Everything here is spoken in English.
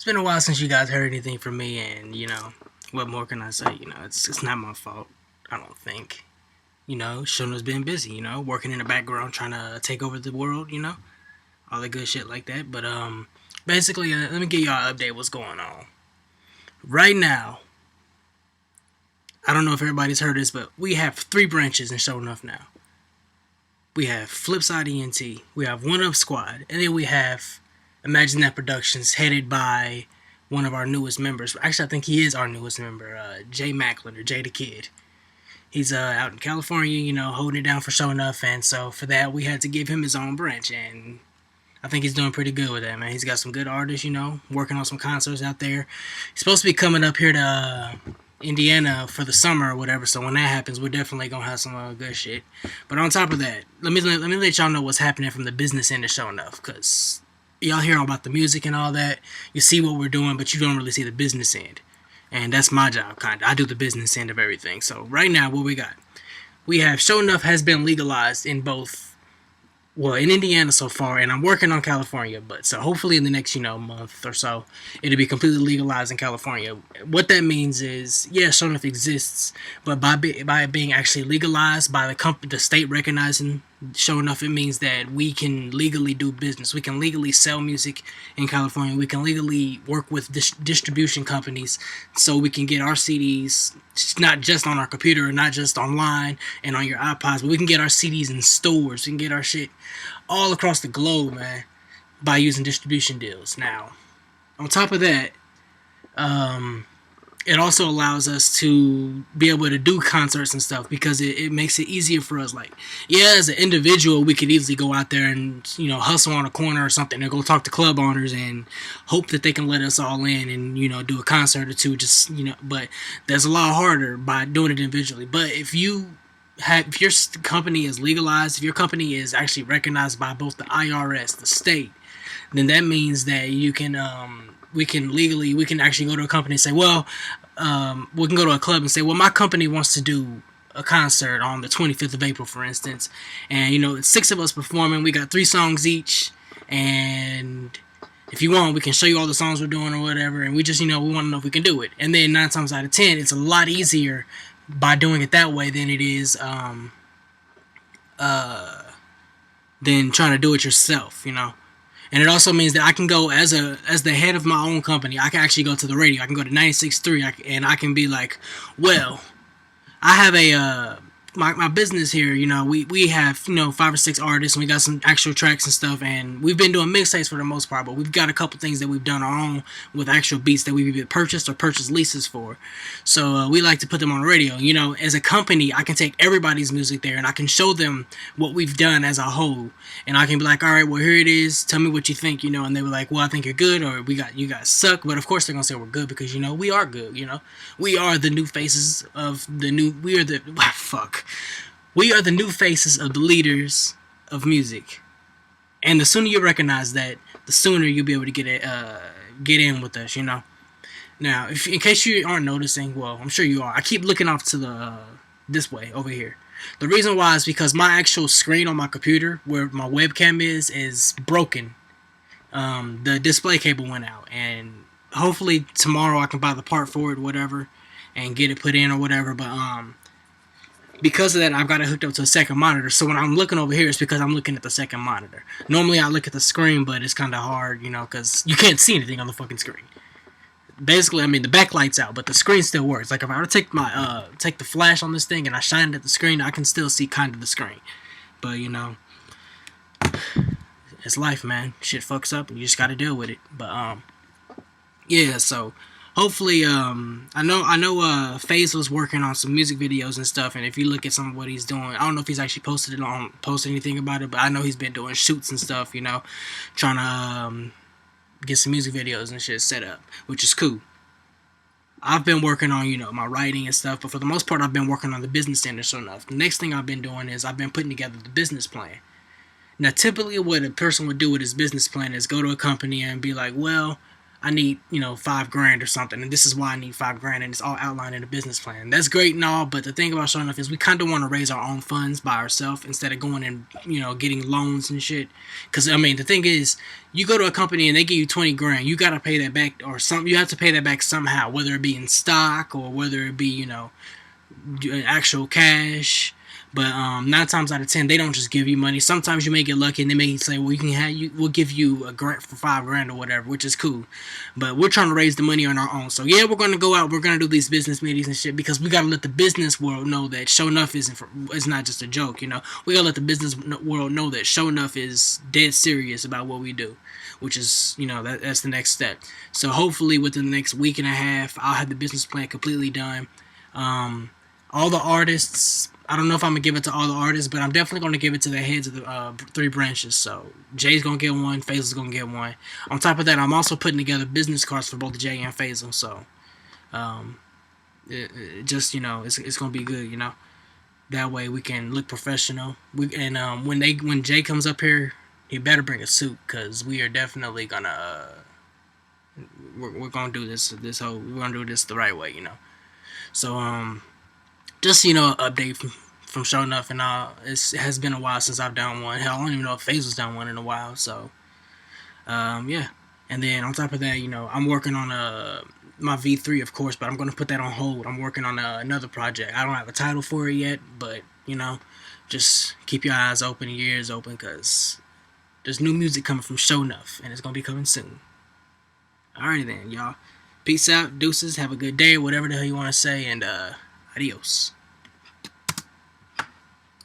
been a while since you guys heard anything from me, and what more can I say? It's not my fault. I don't think. ShoNuff's been busy. Working in the background, trying to take over the world. All the good shit like that. But basically, let me give y'all an update. What's going on right now? I don't know if everybody's heard this, but we have 3 branches in ShoNuff now. We have Flipside ENT, we have One Up Squad, and then we have Imagine That Productions, headed by one of our newest members. Actually, I think he is our newest member, Jay Macklin, or Jay the Kid. He's out in California, holding it down for ShoNuff, and so for that, we had to give him his own branch, and I think he's doing pretty good with that, man. He's got some good artists, working on some concerts out there. He's supposed to be coming up here to Indiana for the summer or whatever, so when that happens, we're definitely gonna have some good shit. But on top of that, let me let y'all know what's happening from the business end of ShoNuff, because y'all hear all about the music and all that. You see what we're doing, but you don't really see the business end. And that's my job, kind of. I do the business end of everything. So right now, what we got? We have ShoNuff has been legalized in in Indiana so far, and I'm working on California, but so hopefully in the next, month or so, it'll be completely legalized in California. What that means is, yeah, ShoNuff exists, but by it being actually legalized, by the state recognizing ShoNuff, it means that we can legally do business. We can legally sell music in California. We can legally work with distribution companies so we can get our CDs not just on our computer, not just online and on your iPods, but we can get our CDs in stores. We can get our shit all across the globe, man, by using distribution deals. Now, on top of that, it also allows us to be able to do concerts and stuff, because it makes it easier for us. Like, yeah, as an individual, we could easily go out there and, hustle on a corner or something and go talk to club owners and hope that they can let us all in and, do a concert or two, but that's a lot harder by doing it individually. But if your company is legalized, if your company is actually recognized by both the IRS, the state, then that means that you can, we can actually go to a company and say, well, we can go to a club and say, well, my company wants to do a concert on the 25th of April, for instance, and it's 6 of us performing. We got 3 songs each, and if you want, we can show you all the songs we're doing or whatever, and we just, we want to know if we can do it. And then 9 times out of 10, it's a lot easier by doing it that way than it is than trying to do it yourself, And it also means that I can go as the head of my own company. I can actually go to the radio. I can go to 96.3, and I can be like, well, I have my business here. We have 5 or 6 artists, and we got some actual tracks and stuff, and we've been doing mixtapes for the most part, but we've got a couple things that we've done our own with actual beats that we've either purchased or purchased leases for. So we like to put them on the radio. As a company, I can take everybody's music there, and I can show them what we've done as a whole, and I can be like, all right, well, here it is. Tell me what you think, and they were like, well, I think you're good, or you guys suck. But of course they're gonna say we're good, because we are good. We are the new faces of the new. We are the We are the new faces of the leaders of music, and the sooner you recognize that, the sooner you'll be able to get in with us. Now, in case you aren't noticing, well, I'm sure you are. I keep looking off to this way over here. The reason why is because my actual screen on my computer, where my webcam is broken. The display cable went out, and hopefully tomorrow I can buy the part for it, whatever, and get it put in or whatever. But because of that, I've got it hooked up to a second monitor. So when I'm looking over here, it's because I'm looking at the second monitor. Normally I look at the screen, but it's kind of hard, because you can't see anything on the fucking screen. Basically, the backlight's out, but the screen still works. Like, if I were to take the flash on this thing and I shine it at the screen, I can still see kind of the screen. But, it's life, man. Shit fucks up, and you just gotta deal with it. But, yeah, so hopefully, I know FaZe was working on some music videos and stuff, and if you look at some of what he's doing, I don't know if he's actually posted anything about it, but I know he's been doing shoots and stuff, trying to get some music videos and shit set up, which is cool. I've been working on, my writing and stuff, but for the most part, I've been working on the business end of ShoNuff. The next thing I've been doing is I've been putting together the business plan. Now, typically what a person would do with his business plan is go to a company and be like, well, I need, $5 grand or something, and this is why I need $5 grand, and it's all outlined in the business plan. That's great and all, but the thing about ShoNuff is we kind of want to raise our own funds by ourselves instead of going and getting loans and shit. Because I mean, the thing is, you go to a company and they give you 20 grand, you gotta pay that back or something. You have to pay that back somehow, whether it be in stock or whether it be actual cash. But 9 times out of 10, they don't just give you money. Sometimes you may get lucky, and they may say, "Well, we'll give you a grant for $5 grand or whatever," which is cool. But we're trying to raise the money on our own. So yeah, we're gonna go out. We're gonna do these business meetings and shit because we gotta let the business world know that ShoNuff is not just a joke. We gotta let the business world know that ShoNuff is dead serious about what we do, which is that's the next step. So hopefully within the next week and a half, I'll have the business plan completely done. All the artists, I don't know if I'm gonna give it to all the artists, but I'm definitely gonna give it to the heads of the 3 branches. So Jay's gonna get one, Faisal's gonna get one. On top of that, I'm also putting together business cards for both Jay and Faisal. So um, it's gonna be good. That way we can look professional. When Jay comes up here, he better bring a suit because we are definitely gonna we're gonna do we're gonna do this the right way. So just update from ShoNuff and all. It has been a while since I've done one. Hell, I don't even know if Faisal's done one in a while. So yeah. And then on top of that, I'm working on my V3, of course, but I'm gonna put that on hold. I'm working on another project. I don't have a title for it yet, but just keep your eyes open and your ears open because there's new music coming from ShoNuff, and it's gonna be coming soon. Alrighty then, y'all. Peace out, deuces. Have a good day, whatever the hell you want to say, and adios.